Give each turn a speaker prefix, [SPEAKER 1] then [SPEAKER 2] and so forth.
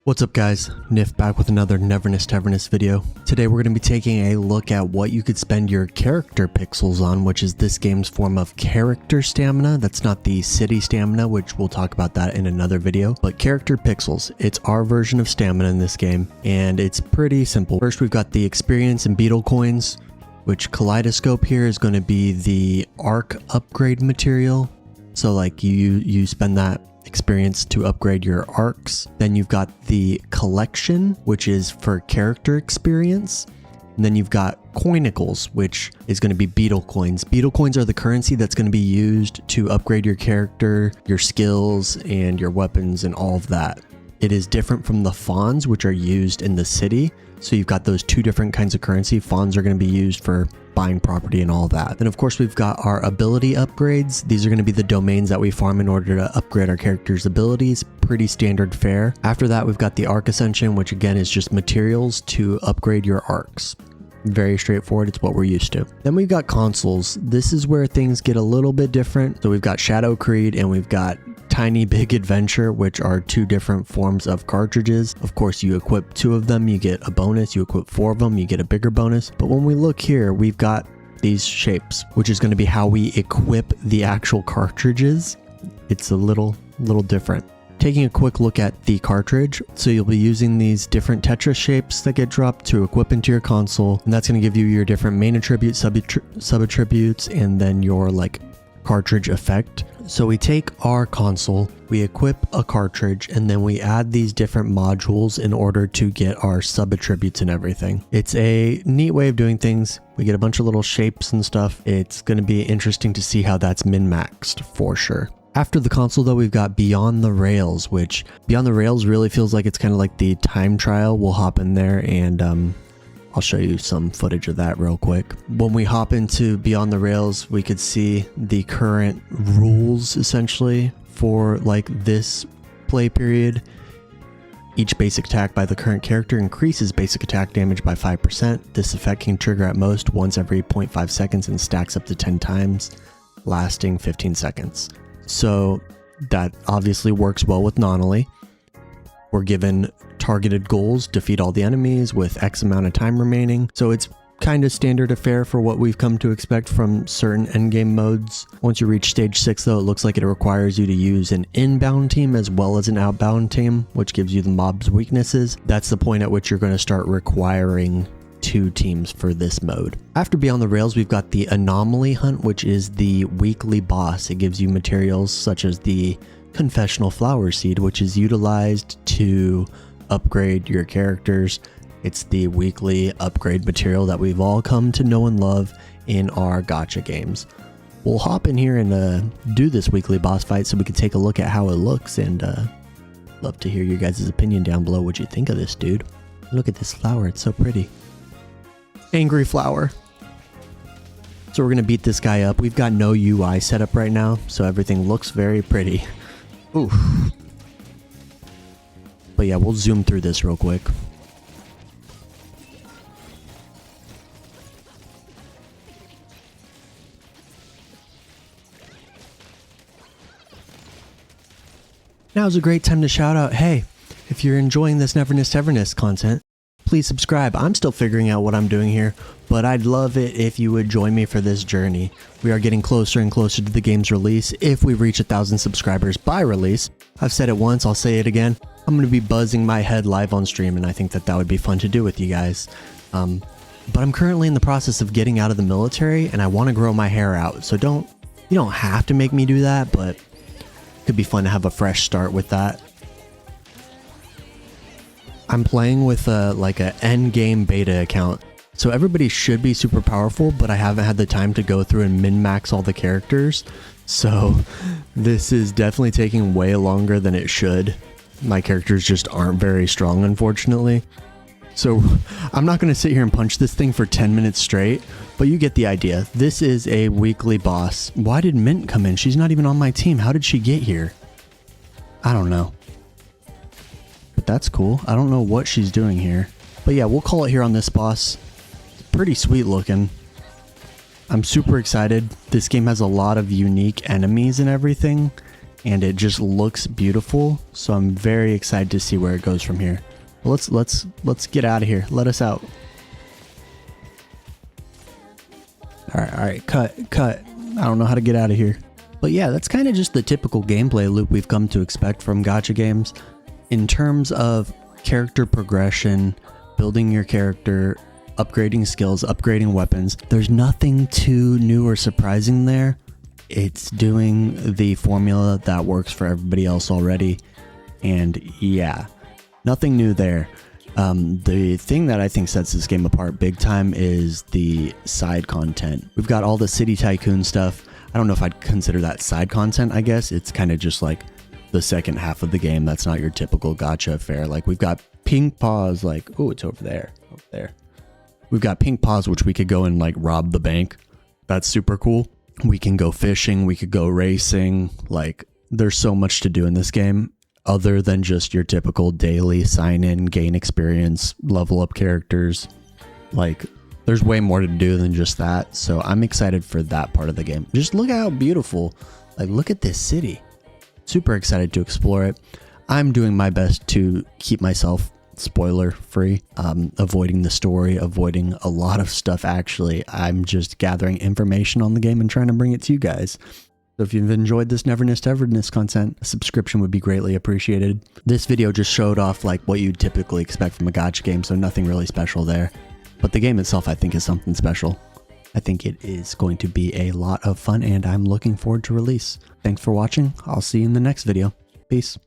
[SPEAKER 1] What's up guys, Nif back with another Neverness video. Today we're going to be taking a look at what you could spend your character pixels on, which is this game's form of character stamina. That's not the city stamina, which we'll talk about that in another video, but character pixels. It's our version of stamina in this game, and it's pretty simple. First we've got the experience and beetle coins, which kaleidoscope here is going to be the arc upgrade material. So like you spend that experience to upgrade your arcs. Then you've got the collection, which is for character experience. And then you've got coinicles, which is going to be beetle coins. Beetle coins are the currency that's going to be used to upgrade your character, your skills, and your weapons and all of that. It is different from the fawns, which are used in the city. So you've got those two different kinds of currency. Fawns are going to be used for buying property and all that. Then of course we've got our ability upgrades. These are going to be the domains that we farm in order to upgrade our character's abilities. Pretty standard fare. After that we've got the arc ascension, which again is just materials to upgrade your arcs. Very straightforward, it's what we're used to. Then we've got consoles. This is where things get a little bit different. So we've got Shadow Creed and we've got Tiny Big Adventure, which are two different forms of cartridges. Of course, you equip 2 of them, you get a bonus. You equip 4 of them, you get a bigger bonus. But when we look here, we've got these shapes, which is going to be how we equip the actual cartridges. It's a little different. Taking a quick look at the cartridge, so you'll be using these different Tetris shapes that get dropped to equip into your console, and that's going to give you your different main attributes, sub attributes, and then your like cartridge effect. So we take our console, we equip a cartridge, and then we add these different modules in order to get our sub attributes and everything. It's a neat way of doing things. We get a bunch of little shapes and stuff. It's going to be interesting to see how that's min-maxed for sure. After the console though, we've got Beyond the Rails, which Beyond the Rails really feels like it's kind of like the time trial. We'll hop in there and I'll show you some footage of that real quick. When we hop into Beyond the Rails, we could see the current rules essentially for like this play period. Each basic attack by the current character increases basic attack damage by 5%. This effect can trigger at most once every 0.5 seconds and stacks up to 10 times, lasting 15 seconds. So that obviously works well with Anomaly. We're given targeted goals, defeat all the enemies with X amount of time remaining. So it's kind of standard affair for what we've come to expect from certain endgame modes. Once you reach stage 6 though, it looks like it requires you to use an inbound team as well as an outbound team, which gives you the mob's weaknesses. That's the point at which you're going to start requiring 2 teams for this mode. After Beyond the Rails, we've got the Anomaly Hunt, which is the weekly boss. It gives you materials such as the Confessional Flower Seed, which is utilized to upgrade your characters. It's the weekly upgrade material that we've all come to know and love in our gacha games. We'll hop in here and do this weekly boss fight so we can take a look at how it looks, and love to hear your guys' opinion down below. What you think of this, dude? Look at this flower, it's so pretty. Angry flower. So we're gonna beat this guy up. We've got no UI set up right now, so everything looks very pretty. Oof. But yeah, we'll zoom through this real quick. Now's a great time to shout out, hey, if you're enjoying this Neverness content, please subscribe. I'm still figuring out what I'm doing here, but I'd love it if you would join me for this journey. We are getting closer and closer to the game's release. If we reach 1,000 subscribers by release, I've said it once, I'll say it again, I'm going to be buzzing my head live on stream, and I think that would be fun to do with you guys. But I'm currently in the process of getting out of the military, and I want to grow my hair out, so you don't have to make me do that, but it could be fun to have a fresh start with that. I'm playing with like a endgame beta account, so everybody should be super powerful, but I haven't had the time to go through and min-max all the characters, so this is definitely taking way longer than it should. My characters just aren't very strong, unfortunately. So I'm not going to sit here and punch this thing for 10 minutes straight, but you get the idea. This is a weekly boss. Why did Mint come in? She's not even on my team. How did she get here? I don't know. But that's cool. I don't know what she's doing here. But yeah, we'll call it here on this boss. It's pretty sweet looking. I'm super excited. This game has a lot of unique enemies and everything. and it just looks beautiful. So I'm very excited to see where it goes from here. Let's get out of here. Let us out. All right, cut. I don't know how to get out of here. But yeah, that's kind of just the typical gameplay loop we've come to expect from gacha games. In terms of character progression, building your character, upgrading skills, upgrading weapons, there's nothing too new or surprising there. It's doing the formula that works for everybody else already. And yeah, nothing new there. The thing that I think sets this game apart big time is the side content. We've got all the City Tycoon stuff. I don't know if I'd consider that side content, I guess. It's kind of just like the second half of the game. That's not your typical gacha affair. Like we've got Pink Paws, like, oh, it's over there. We've got Pink Paws, which we could go and like rob the bank. That's super cool. We can go fishing. We could go racing. Like there's so much to do in this game other than just your typical daily sign in, gain experience, level up characters. Like there's way more to do than just that. So I'm excited for that part of the game. Just look how beautiful, like look at this city. Super excited to explore it. I'm doing my best to keep myself spoiler free, avoiding the story, avoiding a lot of stuff. Actually, I'm just gathering information on the game and trying to bring it to you guys. So if you've enjoyed this Neverness to Everness content, a subscription would be greatly appreciated. This video just showed off like what you'd typically expect from a gacha game, so nothing really special there. But the game itself, I think, is something special. I think it is going to be a lot of fun, and I'm looking forward to release. Thanks for watching. I'll see you in the next video. Peace.